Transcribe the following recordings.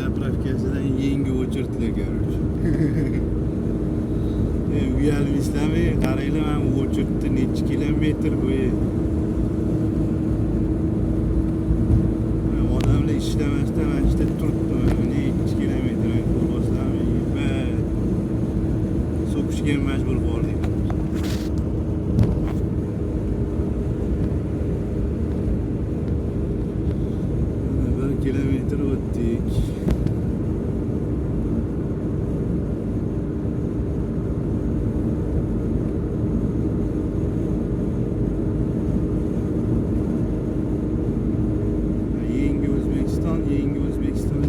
zapravkasidan yangi o'chirdilar, короче. Uyalmaysizlarmi? Qaranglar, mana o'chirdi necha kilometr bo'yi. Odamlar ishlamasdan mana shu yerda turibdi. Necha kilometr qo'lboslarmi? Va so'kishga majbur bo'ldik. 1 kilometr o'tdik. Yangi O'zbekiston.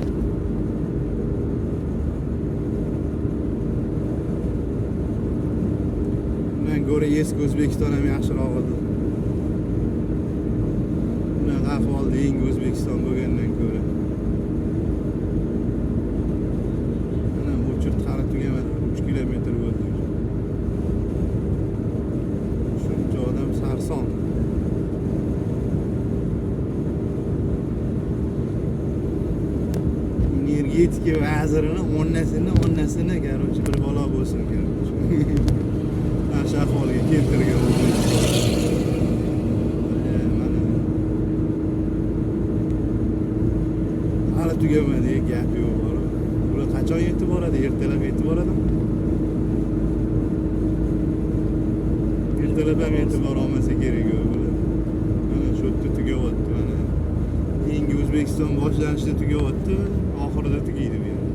Bundan ko'ra eski O'zbekiston ham yaxshiroq edi. Bunaqa ahvolda yangi O'zbekiston bo'lgandan ko'ra. Mana o'chirt hali tugamadi. 3 kilometr bo'ldi. Shuncha odam sarson. Energetika vazirini onnasini короче bir bola bo'lsin, короче. Shu ahvolga keltirgan. Hali tugamadi, gap yo'q. Bular qachon yetib boradi? Ertalab yetib boradimi? Ertalab ham yetib bora olmasa kerak yo'q bular. Mana shu yerda tugayapti, mana. Yangi O'zbekiston boshlanishida tugayapti, oxirida tugaydi bu.